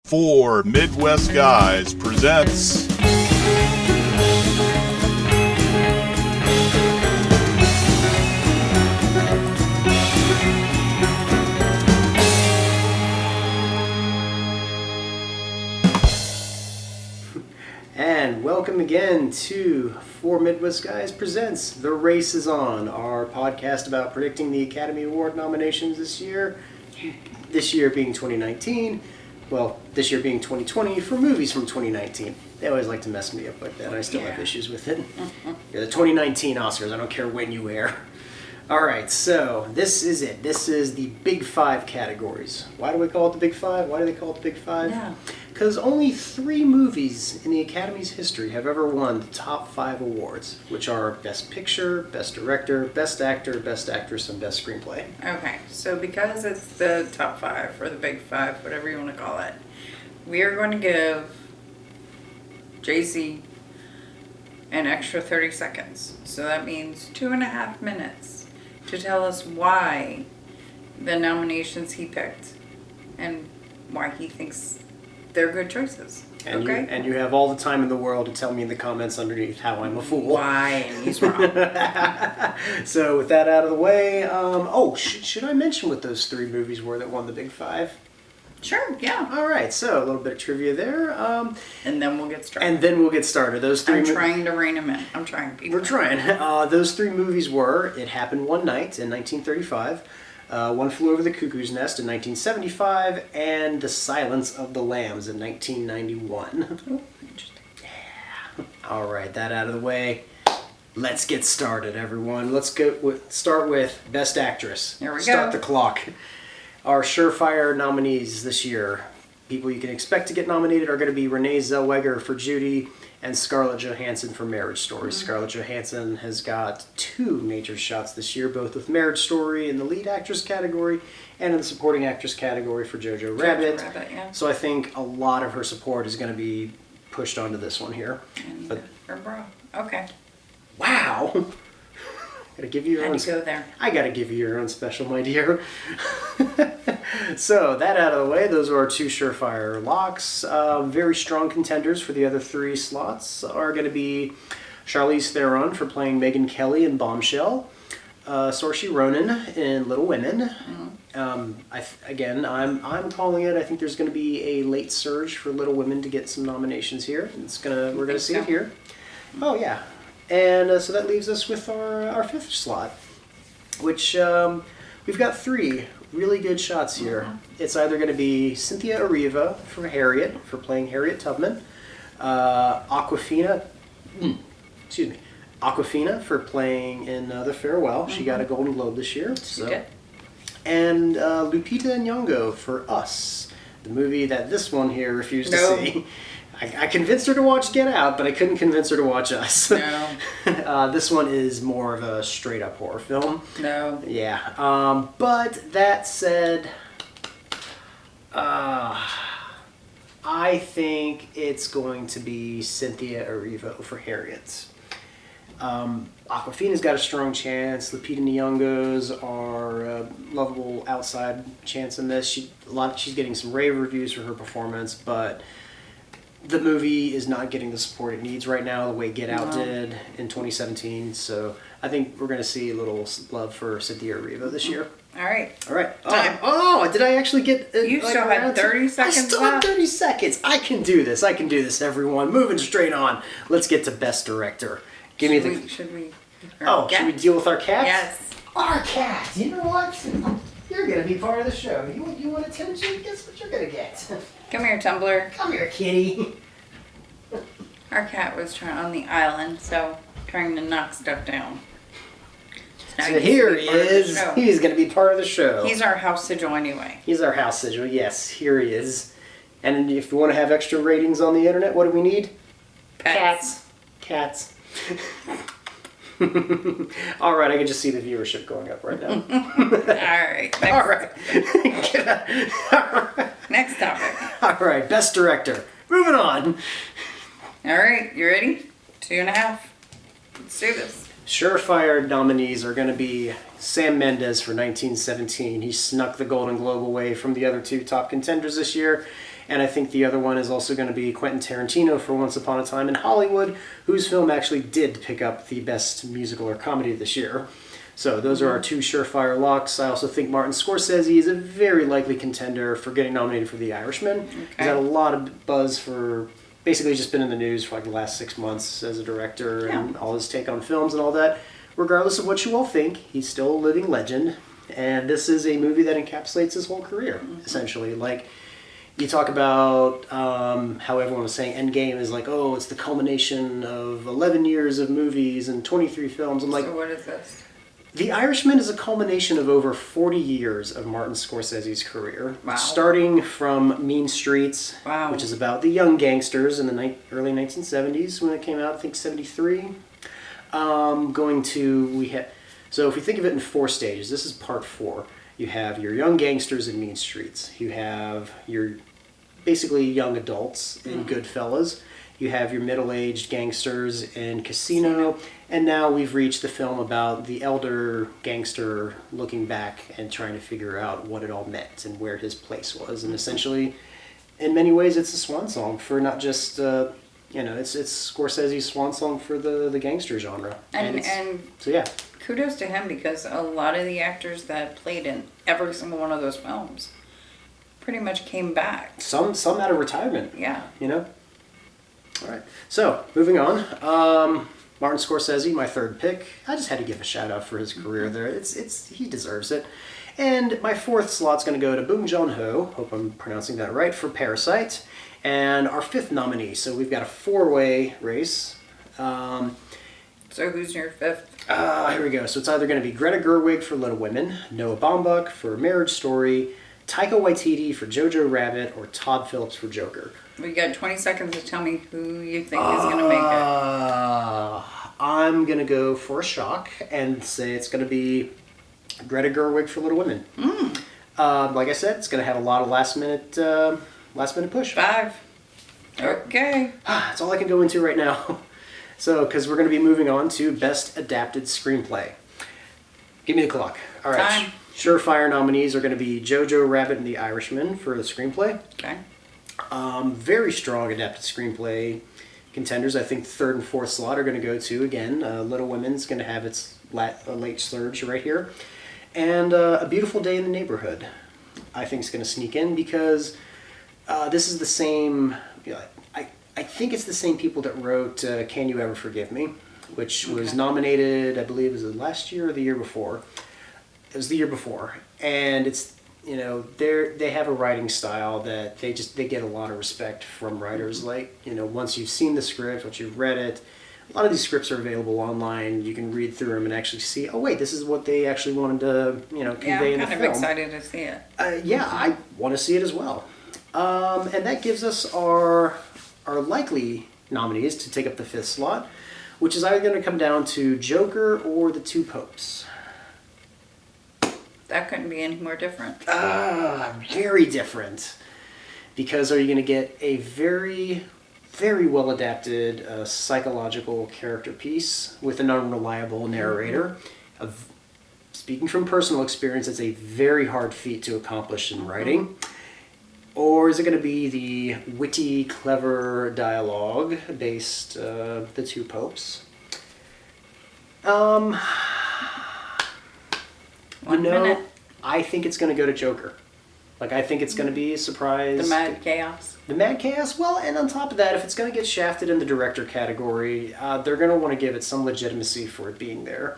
Four Midwest Guys presents And welcome again to Four Midwest Guys presents The Race is On, our podcast about predicting the Academy Award nominations this year. This year being 2019. Well, this year being 2020 for movies from 2019. They always like to mess me up like that. I still have issues with it. You're the 2019 Oscars. I don't care when you wear. Alright, so this is it. This is the Big Five categories. Why do we call it the Big Five? Why do they call it the Big Five? Yeah. Because only 3 movies in the Academy's history have ever won the top 5 awards, which are Best Picture, Best Director, Best Actor, Best Actress, and Best Screenplay. Okay, so because it's the top 5 or the Big Five, whatever you want to call it, we are going to give Jay-Z an extra 30 seconds. So that means 2.5 minutes to tell us why the nominations he picked and why he thinks they're good choices. And okay? You have all the time in the world to tell me in the comments underneath how I'm a fool. Why and he's wrong. So with that out of the way, should I mention what those 3 movies were that won the Big Five? Sure, yeah. All right, so a little bit of trivia there. And then we'll get started. Those 3 I'm trying to rein him in. I'm trying, people. We're trying. Those 3 movies were It Happened One Night in 1935, One Flew Over the Cuckoo's Nest in 1975, and The Silence of the Lambs in 1991. Oh, interesting. Yeah. All right, that out of the way. Let's get started, everyone. Let's start with Best Actress. Here we go. Start the clock. Our surefire nominees this year, people you can expect to get nominated, are going to be Renee Zellweger for Judy and Scarlett Johansson for Marriage Story. Mm-hmm. Scarlett Johansson has got 2 major shots this year, both with Marriage Story in the lead actress category and in the supporting actress category for Jojo Rabbit. Yeah. So I think a lot of her support is going to be pushed onto this one here. And But her bra. Okay. wow! Gotta give you your own. Go there. I gotta give you your own special, my dear. So that out of the way, those are our 2 surefire locks. Very strong contenders for the other 3 slots are going to be Charlize Theron for playing Megyn Kelly in Bombshell, Saoirse Ronan in Little Women. Mm-hmm. I'm calling it. I think there's going to be a late surge for Little Women to get some nominations here. We're gonna see it here. Oh yeah. And so that leaves us with our 5th slot, which we've got 3 really good shots here. Mm-hmm. It's either going to be Cynthia Erivo for Harriet, for playing Harriet Tubman, Awkwafina for playing in The Farewell. Mm-hmm. She got a Golden Globe this year. She did. And Lupita Nyong'o for Us, the movie that this one here refused to see. I convinced her to watch Get Out, but I couldn't convince her to watch Us. No. This one is more of a straight-up horror film. No. Yeah. But that said, I think it's going to be Cynthia Erivo for Harriet. Awkwafina's got a strong chance. Lupita Nyong'o's are a lovable outside chance in this. She's getting some rave reviews for her performance, but the movie is not getting the support it needs right now the way Get Out did in 2017. So I think we're going to see a little love for Cynthia Erivo this year. All right. Time. Did I actually get... You still had 30 seconds I still have 30 seconds. I can do this, everyone. Moving straight on. Let's get to Best Director. Should we Should we deal with our cat? Yes. Our cat. You know what? You're going to be part of the show. You want attention? Guess what you're going to get? Come here, Tumbler. Come here, kitty. Our cat was on the island, trying to knock stuff down. So here he is. He's going to be part of the show. He's our house sigil anyway. He's our house sigil. Yes, here he is. And if you want to have extra ratings on the internet, what do we need? Pets. Cats. All right, I can just see the viewership going up right now. All right. Next topic. All right, Best Director. Moving on. All right, you ready? 2.5. Let's do this. Surefire nominees are going to be Sam Mendes for 1917. He snuck the Golden Globe away from the other 2 top contenders this year. And I think the other one is also going to be Quentin Tarantino for Once Upon a Time in Hollywood, whose film actually did pick up the best musical or comedy this year. So those are our two surefire locks. I also think Martin Scorsese is a very likely contender for getting nominated for The Irishman. He's had a lot of buzz for basically just been in the news for like the last 6 months as a director and all his take on films and all that. Regardless of what you all think, he's still a living legend. And this is a movie that encapsulates his whole career, essentially. Like, you talk about how everyone was saying Endgame is like, oh, it's the culmination of 11 years of movies and 23 films. I'm like, so what is this? The Irishman is a culmination of over 40 years of Martin Scorsese's career. Wow. Starting from Mean Streets, which is about the young gangsters in the early 1970s when it came out, I think 73. So if we think of it in 4 stages, this is part 4. You have your young gangsters in Mean Streets. You have your basically young adults in Goodfellas. You have your middle-aged gangsters in Casino. And now we've reached the film about the elder gangster looking back and trying to figure out what it all meant and where his place was. And essentially, in many ways, it's a swan song for not just, it's Scorsese's swan song for the gangster genre. And so, yeah. Kudos to him, because a lot of the actors that played in every single one of those films pretty much came back. Some out of retirement. Yeah. All right. So, moving on. Martin Scorsese, my third pick. I just had to give a shout out for his career there. He deserves it. And my 4th slot's going to go to Bong Joon-ho. Hope I'm pronouncing that right, for Parasite. And our 5th nominee. So we've got a 4-way race. So who's your 5th? Here we go. So it's either going to be Greta Gerwig for Little Women, Noah Baumbach for Marriage Story, Taika Waititi for Jojo Rabbit, or Todd Phillips for Joker. We got 20 seconds to tell me who you think is going to make it. I'm going to go for a shock and say it's going to be Greta Gerwig for Little Women. Like I said, it's going to have a lot of last minute push. 5. Okay. That's all I can go into right now. So, because we're going to be moving on to Best Adapted Screenplay. Give me the clock. All right. Time. Surefire nominees are going to be Jojo Rabbit and The Irishman for the screenplay. Okay. Very strong adapted screenplay contenders. I think the 3rd and 4th slot are going to go to, again, Little Women's going to have its late surge right here. And A Beautiful Day in the Neighborhood, I think, is going to sneak in because this is the same... I think it's the same people that wrote Can You Ever Forgive Me, which was nominated, I believe, was it last year or the year before? It was the year before. And it's, they have a writing style that they get a lot of respect from writers. Like, once you've seen the script, once you've read it, a lot of these scripts are available online. You can read through them and actually see, oh wait, this is what they actually wanted to, convey in the film. I'm kind of excited to see it. I want to see it as well. And that gives us our likely nominees to take up the 5th slot, which is either going to come down to Joker or The Two Popes. That couldn't be any more different. Very different. Because are you going to get a very, very well adapted psychological character piece with an unreliable narrator? Speaking from personal experience, it's a very hard feat to accomplish in writing. Or is it going to be the witty, clever dialogue-based The Two Popes? One minute. I think it's going to go to Joker. I think it's going to be a surprise. The Mad Chaos. The Mad Chaos? Well, and on top of that, if it's going to get shafted in the director category, they're going to want to give it some legitimacy for it being there.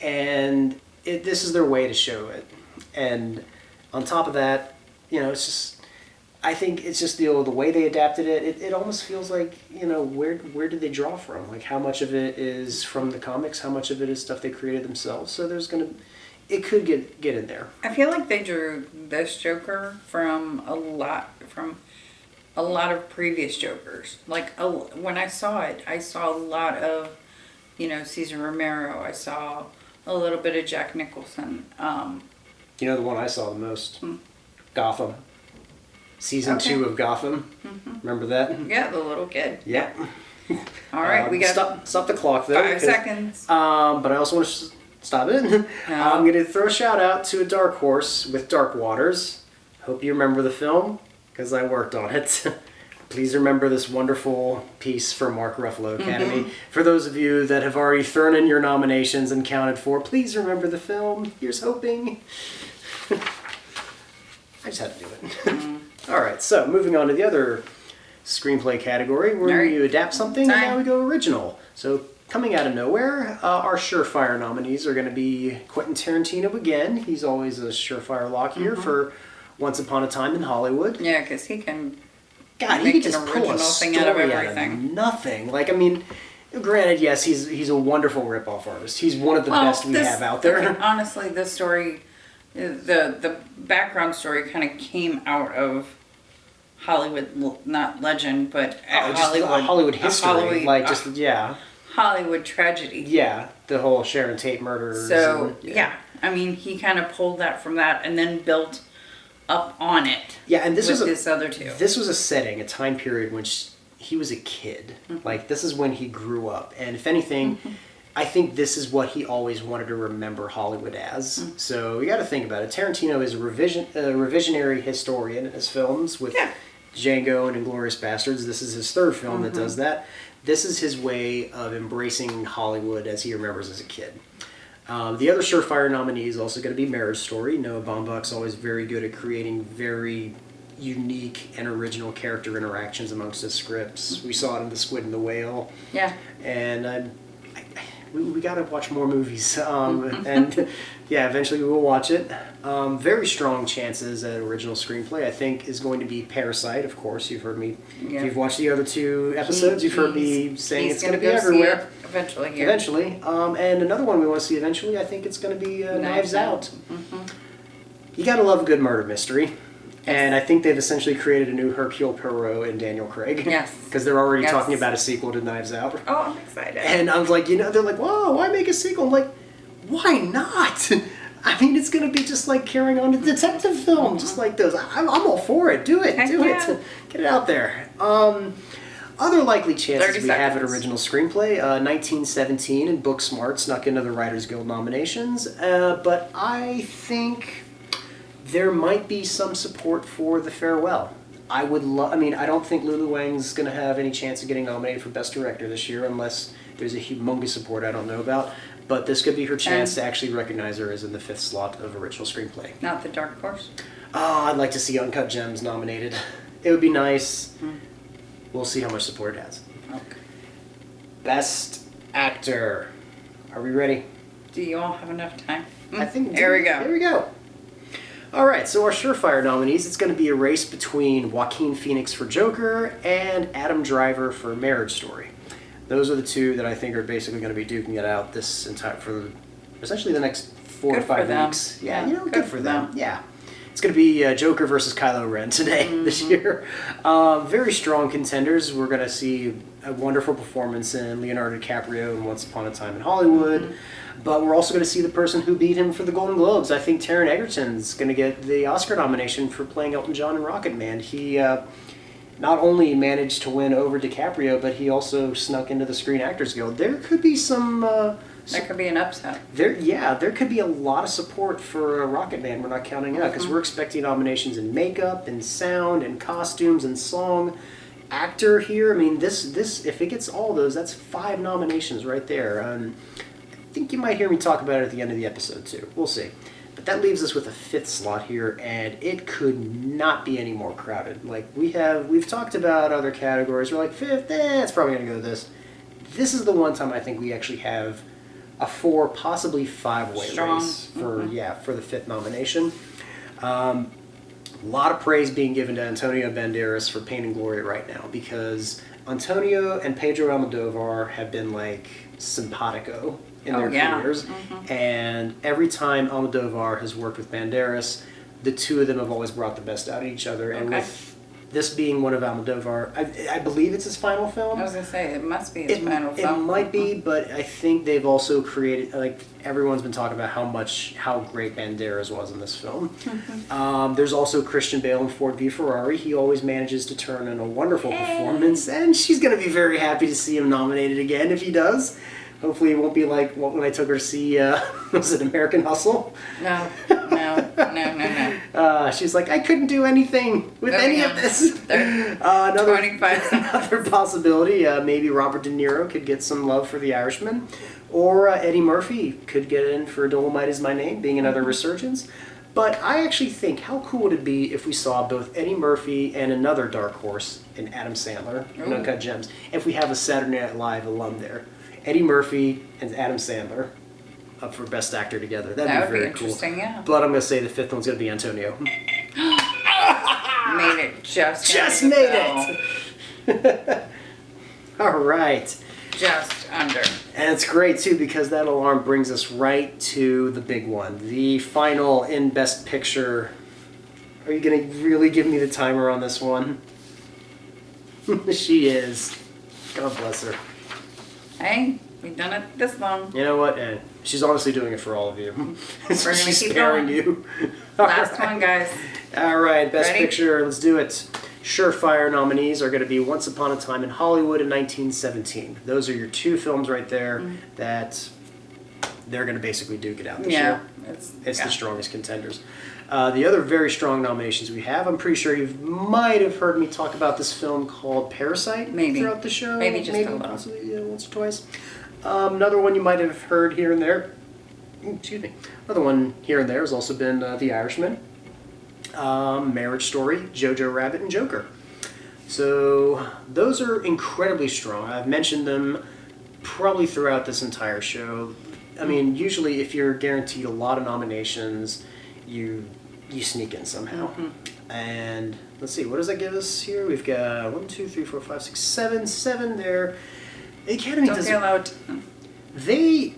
And this is their way to show it. And on top of that, it's just... I think it's just the way they adapted it. It almost feels like, where did they draw from? Like, how much of it is from the comics? How much of it is stuff they created themselves? So it could get in there. I feel like they drew this Joker from a lot of previous Jokers. When I saw it, I saw a lot of, Cesar Romero. I saw a little bit of Jack Nicholson. The one I saw the most? Gotham. Season 2 of Gotham. Remember that? Yeah, the little kid. Yeah. All right, we got... Stop the clock, though. 5 seconds. But I also want to stop it. No. I'm going to throw a shout out to a dark horse with Dark Waters. Hope you remember the film. because I worked on it. Please remember this wonderful piece for Mark Ruffalo Academy. For those of you that have already thrown in your nominations and counted for, please remember the film. Here's hoping. I just had to do it. All right, so moving on to the other screenplay category, where you adapt something, and now we go original. So coming out of nowhere, our surefire nominees are going to be Quentin Tarantino again. He's always a surefire lock here for Once Upon a Time in Hollywood. Yeah, because he can. God, make he could an just pull a original story thing out of out everything. of nothing. Like, I mean, granted, yes, he's a wonderful ripoff artist. He's one of the best we have out there. Okay, honestly, this story, the background story kind of came out of Hollywood, not legend, but Hollywood history. Hollywood tragedy. Yeah, the whole Sharon Tate murders. So, I mean, he kind of pulled that from that and then built up on it. Yeah, and this other two. This was a setting, a time period when he was a kid. Like, this is when he grew up. And if anything, I think this is what he always wanted to remember Hollywood as. So you got to think about it. Tarantino is a revisionary historian in his films with Django and Inglourious Bastards. This is his third film that does that. This is his way of embracing Hollywood as he remembers as a kid. The other surefire nominee is also going to be Marriage Story. Noah Baumbach's always very good at creating very unique and original character interactions amongst his scripts. We saw it in The Squid and the Whale. Yeah. And we got to watch more movies. And yeah, eventually we will watch it. Very strong chances at original screenplay, I think, is going to be Parasite, of course. You've heard me. If you've watched the other two episodes, you've heard me saying it's going to be everywhere. Eventually. Eventually. And another one we want to see eventually, I think it's going to be Knives Out. You got to love a good murder mystery. And I think they've essentially created a new Hercule Poirot and Daniel Craig. Yes. Because they're already talking about a sequel to Knives Out. Oh, I'm excited. And I was like, they're like, whoa, why make a sequel? I'm like, why not? I mean, it's going to be just like carrying on a detective film, just like those. I'm all for it. Do it. Do it. Get it out there. Other likely chances we have at original screenplay, 1917 and Booksmart snuck into the Writers Guild nominations. But I think there might be some support for The Farewell. I don't think Lulu Wang's going to have any chance of getting nominated for Best Director this year unless there's a humongous support I don't know about. But this could be her chance to actually recognize her as in the 5th slot of original screenplay. Not The Dark Horse? Oh, I'd like to see Uncut Gems nominated. It would be nice. We'll see how much support it has. Okay. Best Actor. Are we ready? Do you all have enough time? I think. Here we go. Here we go. All right, so our surefire nominees, it's going to be a race between Joaquin Phoenix for Joker and Adam Driver for Marriage Story. Those are the two that I think are basically going to be duking it out for essentially the next 4 to 5 weeks. Yeah, good for them. Yeah. It's going to be Joker versus Kylo Ren today, this year. Very strong contenders. We're going to see a wonderful performance in Leonardo DiCaprio in Once Upon a Time in Hollywood. But we're also going to see the person who beat him for the Golden Globes. I think Taron Egerton's going to get the Oscar nomination for playing Elton John in Rocketman. He not only managed to win over DiCaprio, but he also snuck into the Screen Actors Guild. There could be some... that could be an upset. There could be a lot of support for Rocketman. We're not counting out because we're expecting nominations in makeup, and sound, and costumes, and song. Actor here, I mean, this if it gets all those, that's 5 nominations right there. I think you might hear me talk about it at the end of the episode too. We'll see. But that leaves us with a 5th slot here, and it could not be any more crowded. Like we've talked about other categories. We're like 5th, it's probably gonna go to this. This is the one time I think we actually have a 4, possibly 5-way race for the 5th nomination. A lot of praise being given to Antonio Banderas for Pain and Glory right now because Antonio and Pedro Almodovar have been like simpatico in their careers, and every time Almodovar has worked with Banderas, the two of them have always brought the best out of each other. And with this being one of Almodovar, I believe it's his final film. I was going to say, it must be his final film. It might be, but I think they've also created, like, everyone's been talking about how great Banderas was in this film. There's also Christian Bale in Ford v Ferrari. He always manages to turn in a wonderful performance, and she's going to be very happy to see him nominated again if he does. Hopefully it won't be like when I took her to see, was it American Hustle? No. She's like, I couldn't do anything with any of this. Another 25 another possibility, maybe Robert De Niro could get some love for The Irishman, or Eddie Murphy could get in for Dolomite Is My Name, being another resurgence. But I actually think, how cool would it be if we saw both Eddie Murphy and another dark horse in Adam Sandler in Uncut Gems? If we have a Saturday Night Live alum there, Eddie Murphy and Adam Sandler up for Best Actor together. That'd be very interesting, cool. yeah. But I'm going to say the fifth one's going to be Antonio. Made it just. Just made it. All right. Just under. And it's great, too, because that alarm brings us right to the big one. The final in Best Picture. Are you going to really give me the timer on this one? She is. God bless her. Hey, we've done it this long. You know what? She's honestly doing it for all of you. We're going to keep sparing going. you. Last one, guys. All right, Best Ready? Picture. Let's do it. Surefire nominees are going to be Once Upon a Time in Hollywood in 1917. Those are your two films right there that they're going to basically duke it out this year. It's the strongest contenders. The other very strong nominations we have, I'm pretty sure you might have heard me talk about this film called Parasite throughout the show. Maybe just a little. Possibly, once or twice. Another one you might have heard here and there. Excuse me. Another one here and there has also been The Irishman. Marriage Story, Jojo Rabbit, and Joker. So those are incredibly strong. I've mentioned them probably throughout this entire show. I mean, usually if you're guaranteed a lot of nominations, you sneak in somehow. And let's see, what does that give us here? We've got 1, 2, 3, 4, 5, 6, 7 there. The Academy Don't does. feel out. They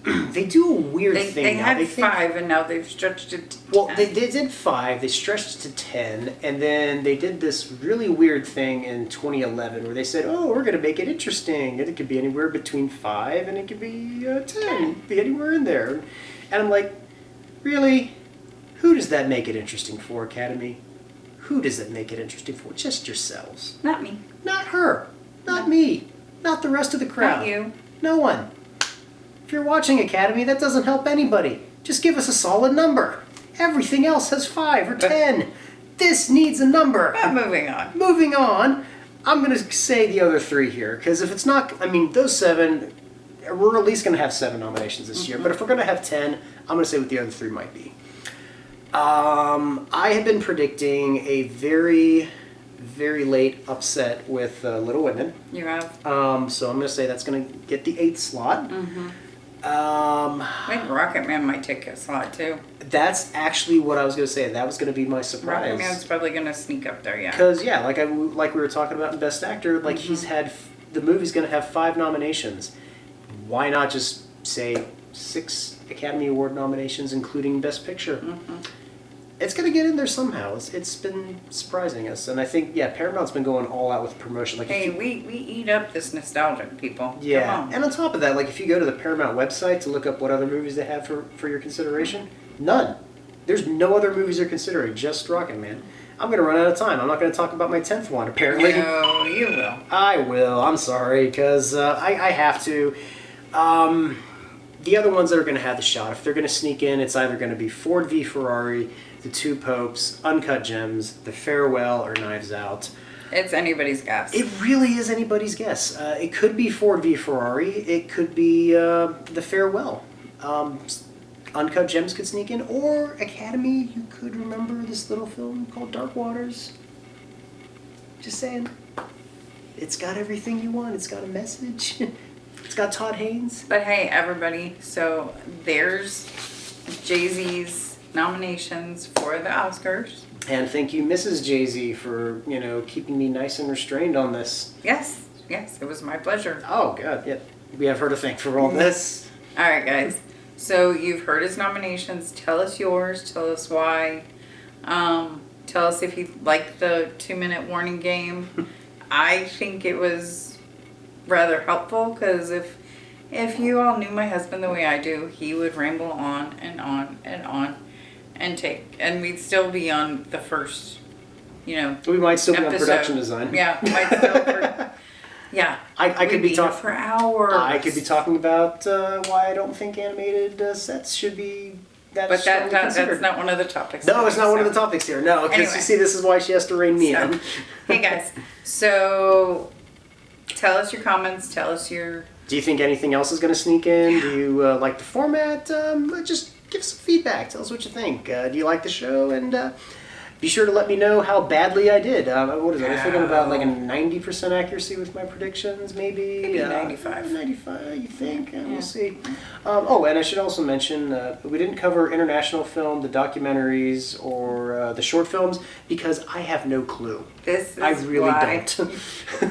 do a weird thing. They now. had They think, 5 and now they've stretched it to 10. well, they did 5. They stretched to 10, and then they did this really weird thing in 2011 where they said, "Oh, we're going to make it interesting. It could be anywhere between 5 and it could be 10. It could be anywhere in there." And I'm like, really? Who does that make it interesting for, Academy? Who does it make it interesting for? Just yourselves. Not me. Not her. Not me. Not the rest of the crowd. Not you. No one. If you're watching Academy, that doesn't help anybody. Just give us a solid number. Everything else has 5 or 10. This needs a number. Moving on. Moving on. I'm going to say the other 3 here, because if it's not, I mean, those 7, we're at least going to have 7 nominations this year. But if we're going to have 10, I'm going to say what the other 3 might be. I have been predicting a very, very late upset with Little Women. You have. So I'm going to say that's going to get the 8th slot. I think Rocket Man might take a slot too. That's actually what I was going to say. That was going to be my surprise. Rocket Man's probably going to sneak up there, yeah. Because, yeah, like we were talking about in Best Actor, like he's had, the movie's going to have 5 nominations. Why not just say 6 Academy Award nominations, including Best Picture? It's going to get in there somehow. It's been surprising us. And I think, yeah, Paramount's been going all out with promotion. Like, Hey, we eat up this nostalgic, people. yeah, Come on. and on top of that, like if you go to the Paramount website to look up what other movies they have for your consideration, none. There's no other movies they're considering, just Rocket Man. I'm going to run out of time. I'm not going to talk about my 10th one, apparently. No, you will. I will. I'm sorry, because I have to. The other ones that are going to have the shot, if they're going to sneak in, it's either going to be Ford v. Ferrari, The Two Popes, Uncut Gems, The Farewell, or Knives Out. It's anybody's guess. It really is anybody's guess. It could be Ford v. Ferrari. It could be The Farewell. Uncut Gems could sneak in. Or Academy, you could remember this little film called Dark Waters. Just saying. It's got everything you want. It's got a message. It's got Todd Haynes. But hey, everybody, so there's Jay-Z's nominations for the Oscars. And thank you, Mrs. Jay-Z, for, keeping me nice and restrained on this. Yes, it was my pleasure. Oh, God, yeah. We have her to thank for all this. All right, guys. So you've heard his nominations. Tell us yours. Tell us why. Tell us if you like the 2-minute warning game. I think it was rather helpful because if you all knew my husband the way I do, he would ramble on and on and on and we'd still be on the first, We might still be on episode. production design. Yeah, we might still. Yeah, I could be here talking for hours. I could be talking about why I don't think animated sets should be that's But strongly that's considered. not one of the topics. No, it's not one of so. the topics here. No, because Anyway. you see, this is why she has to rein me So, in. hey guys, so tell us your comments. Tell us your. Do you think anything else is going to sneak in? Do you like the format? Just give us some feedback. Tell us what you think. Do you like the show? And be sure to let me know how badly I did. What is it? I think I'm about like a 90% accuracy with my predictions, maybe. Maybe 95. 95, you think? We'll see. And I should also mention, we didn't cover international film, the documentaries, or the short films, because I have no clue. This is I really why, don't.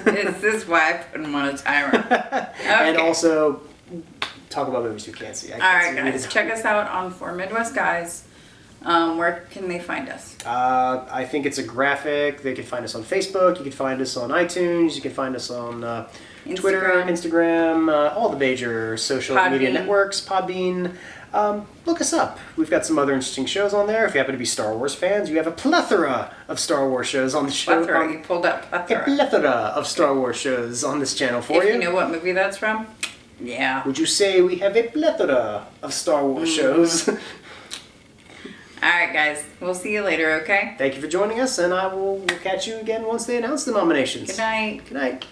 This is why I put them on a timer. Okay. And also, talk about movies you can't see. All right, guys, check us out on For Midwest Guys. Where can they find us? I think it's a graphic. They can find us on Facebook. You can find us on iTunes. You can find us on Twitter, Instagram, all the major social media networks, Podbean. Look us up. We've got some other interesting shows on there. If you happen to be Star Wars fans, you have a plethora of Star Wars shows on the show. Plethora. You pulled up plethora. A plethora of Star Wars shows on this channel for you. If you know what movie that's from, yeah. Would you say we have a plethora of Star Wars shows? All right, guys. We'll see you later, okay? Thank you for joining us, and we'll catch you again once they announce the nominations. Good night. Good night.